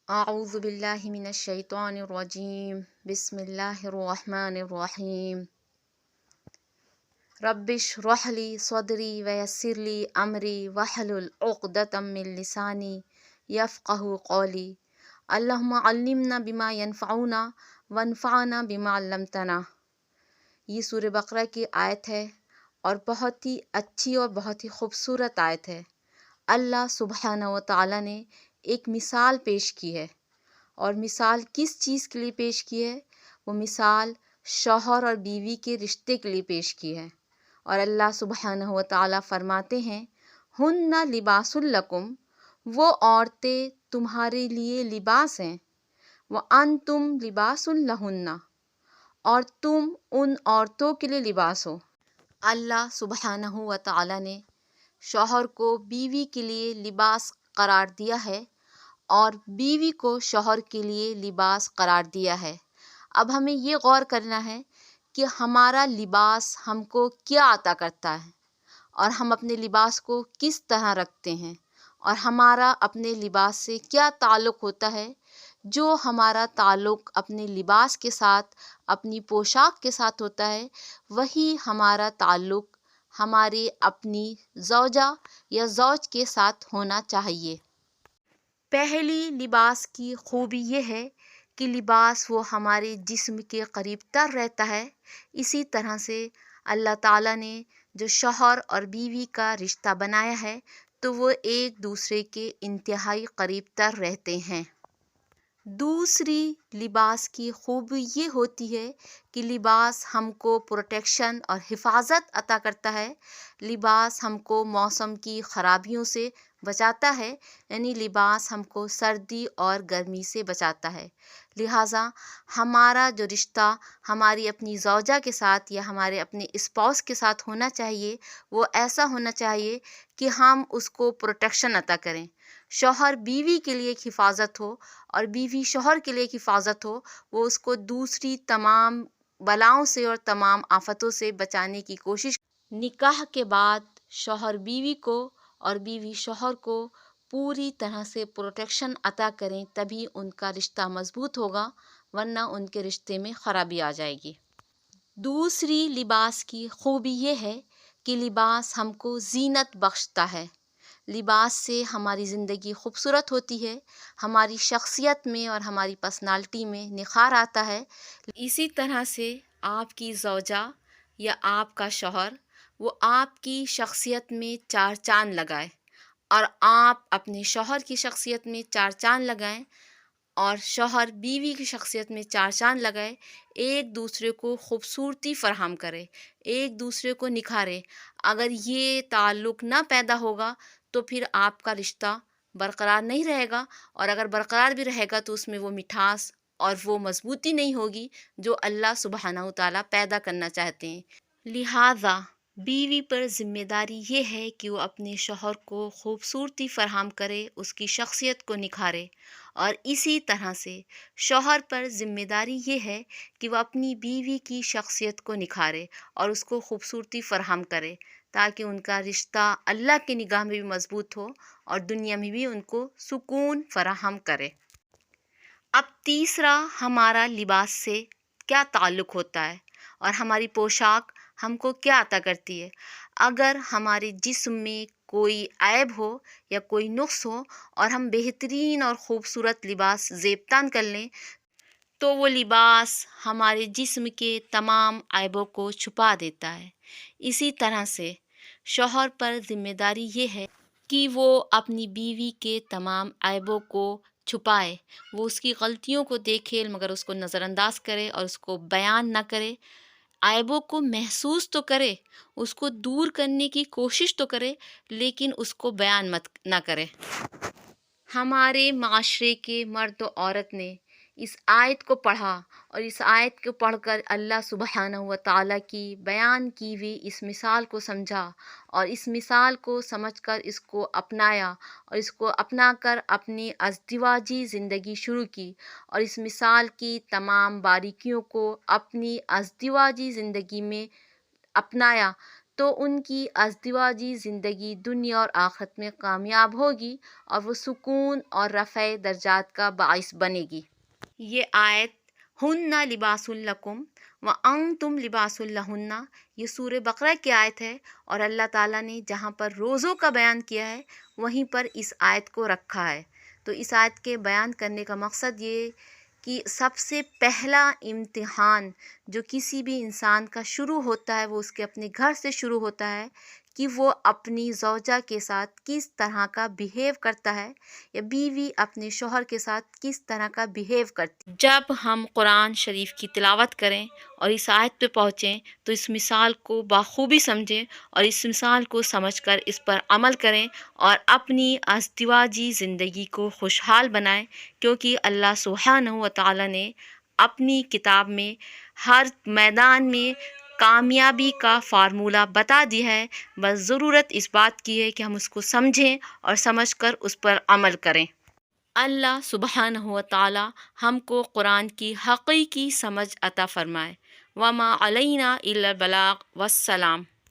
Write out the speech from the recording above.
اعوذ باللہ من الشیطان الرجیم بسم اللہ الرحمن الرحیم رب اشرح لی صدری ویسر لی امری واحلل عقدۃ من لسانی یفقہوا قولی اللہم علمنا بما ینفعنا وانفعنا بما علمتنا۔ یہ سورہ بقرہ کی آیت ہے اور بہت ہی اچھی اور بہت ہی خوبصورت آیت ہے۔ اللہ سبحانہ و تعالیٰ نے ایک مثال پیش کی ہے، اور مثال کس چیز کے لیے پیش کی ہے؟ وہ مثال شوہر اور بیوی کے رشتے کے لیے پیش کی ہے۔ اور اللہ سبحانہ و تعالیٰ فرماتے ہیں ہن لباس لکم، وہ عورتیں تمہارے لیے لباس ہیں، وانتم لباس لہن، اور تم ان عورتوں کے لیے لباس ہو۔ اللہ سبحانہ و تعالیٰ نے شوہر کو بیوی کے لیے لباس قرار دیا ہے اور بیوی کو شوہر کے لیے لباس قرار دیا ہے۔ اب ہمیں یہ غور کرنا ہے کہ ہمارا لباس ہم کو کیا عطا کرتا ہے، اور ہم اپنے لباس کو کس طرح رکھتے ہیں، اور ہمارا اپنے لباس سے کیا تعلق ہوتا ہے۔ جو ہمارا تعلق اپنے لباس کے ساتھ، اپنی پوشاک کے ساتھ ہوتا ہے، وہی ہمارا تعلق ہمارے اپنی زوجہ یا زوج کے ساتھ ہونا چاہیے۔ پہلی لباس کی خوبی یہ ہے کہ لباس وہ ہمارے جسم کے قریب تر رہتا ہے۔ اسی طرح سے اللہ تعالیٰ نے جو شوہر اور بیوی کا رشتہ بنایا ہے تو وہ ایک دوسرے کے انتہائی قریب تر رہتے ہیں۔ دوسری لباس کی خوبی یہ ہوتی ہے کہ لباس ہم کو پروٹیکشن اور حفاظت عطا کرتا ہے۔ لباس ہم کو موسم کی خرابیوں سے بچاتا ہے، یعنی لباس ہم کو سردی اور گرمی سے بچاتا ہے۔ لہٰذا ہمارا جو رشتہ ہماری اپنی زوجہ کے ساتھ یا ہمارے اپنے اسپاؤس کے ساتھ ہونا چاہیے، وہ ایسا ہونا چاہیے کہ ہم اس کو پروٹیکشن عطا کریں۔ شوہر بیوی کے لیے ایک حفاظت ہو اور بیوی شوہر کے لیے ایک حفاظت ہو، وہ اس کو دوسری تمام بلاؤں سے اور تمام آفتوں سے بچانے کی کوشش۔ نکاح کے بعد شوہر بیوی کو اور بیوی شوہر کو پوری طرح سے پروٹیکشن عطا کریں، تبھی ان کا رشتہ مضبوط ہوگا، ورنہ ان کے رشتے میں خرابی آ جائے گی۔ دوسری لباس کی خوبی یہ ہے کہ لباس ہم کو زینت بخشتا ہے۔ لباس سے ہماری زندگی خوبصورت ہوتی ہے، ہماری شخصیت میں اور ہماری پرسنالٹی میں نکھار آتا ہے۔ اسی طرح سے آپ کی زوجہ یا آپ کا شوہر وہ آپ کی شخصیت میں چار چاند لگائے، اور آپ اپنے شوہر کی شخصیت میں چار چاند لگائیں، اور شوہر بیوی کی شخصیت میں چار چاند لگائے، ایک دوسرے کو خوبصورتی فراہم کرے، ایک دوسرے کو نکھارے۔ اگر یہ تعلق نہ پیدا ہوگا تو پھر آپ کا رشتہ برقرار نہیں رہے گا، اور اگر برقرار بھی رہے گا تو اس میں وہ مٹھاس اور وہ مضبوطی نہیں ہوگی جو اللہ سبحانہ و تعالیٰ پیدا کرنا چاہتے ہیں۔ لہٰذا بیوی پر ذمہ داری یہ ہے کہ وہ اپنے شوہر کو خوبصورتی فراہم کرے، اس کی شخصیت کو نکھارے، اور اسی طرح سے شوہر پر ذمہ داری یہ ہے کہ وہ اپنی بیوی کی شخصیت کو نکھارے اور اس کو خوبصورتی فراہم کرے، تاکہ ان کا رشتہ اللہ کی نگاہ میں بھی مضبوط ہو اور دنیا میں بھی ان کو سکون فراہم کرے۔ اب تیسرا ہمارا لباس سے کیا تعلق ہوتا ہے اور ہماری پوشاک ہم کو کیا عطا کرتی ہے۔ اگر ہمارے جسم میں کوئی عیب ہو یا کوئی نقص ہو اور ہم بہترین اور خوبصورت لباس زیب تان کر لیں تو وہ لباس ہمارے جسم کے تمام عیبوں کو چھپا دیتا ہے۔ اسی طرح سے شوہر پر ذمہ داری یہ ہے کہ وہ اپنی بیوی کے تمام عیبوں کو چھپائے، وہ اس کی غلطیوں کو دیکھے مگر اس کو نظر انداز کرے اور اس کو بیان نہ کرے۔ عیبوں کو محسوس تو کرے، اس کو دور کرنے کی کوشش تو کرے، لیکن اس کو بیان نہ کرے۔ ہمارے معاشرے کے مرد و عورت نے اس آیت کو پڑھا، اور اس آیت کو پڑھ کر اللہ سبحانہ و تعالیٰ کی بیان کی ہوئی اس مثال کو سمجھا، اور اس مثال کو سمجھ کر اس کو اپنایا، اور اس کو اپنا کر اپنی ازدواجی زندگی شروع کی، اور اس مثال کی تمام باریکیوں کو اپنی ازدواجی زندگی میں اپنایا، تو ان کی ازدواجی زندگی دنیا اور آخرت میں کامیاب ہوگی اور وہ سکون اور رفع درجات کا باعث بنے گی۔ یہ آیت ہن لباس لکم وانتم لباس لہن، یہ سورہ بقرہ کی آیت ہے، اور اللہ تعالیٰ نے جہاں پر روزوں کا بیان کیا ہے وہیں پر اس آیت کو رکھا ہے۔ تو اس آیت کے بیان کرنے کا مقصد یہ کہ سب سے پہلا امتحان جو کسی بھی انسان کا شروع ہوتا ہے وہ اس کے اپنے گھر سے شروع ہوتا ہے کہ وہ اپنی زوجہ کے ساتھ کس طرح کا بیہیو کرتا ہے، یا بیوی اپنے شوہر کے ساتھ کس طرح کا بیہیو کرتی ہے۔ جب ہم قرآن شریف کی تلاوت کریں اور اس آیت پہ پہنچیں تو اس مثال کو بخوبی سمجھیں اور اس مثال کو سمجھ کر اس پر عمل کریں اور اپنی ازدواجی زندگی کو خوشحال بنائیں، کیونکہ اللہ سبحانہ و تعالیٰ نے اپنی کتاب میں ہر میدان میں کامیابی کا فارمولہ بتا دیا ہے، بس ضرورت اس بات کی ہے کہ ہم اس کو سمجھیں اور سمجھ کر اس پر عمل کریں۔ اللہ سبحانہ و تعالی ہم کو قرآن کی حقیقی سمجھ عطا فرمائے۔ وما علینا الا البلاغ، والسلام۔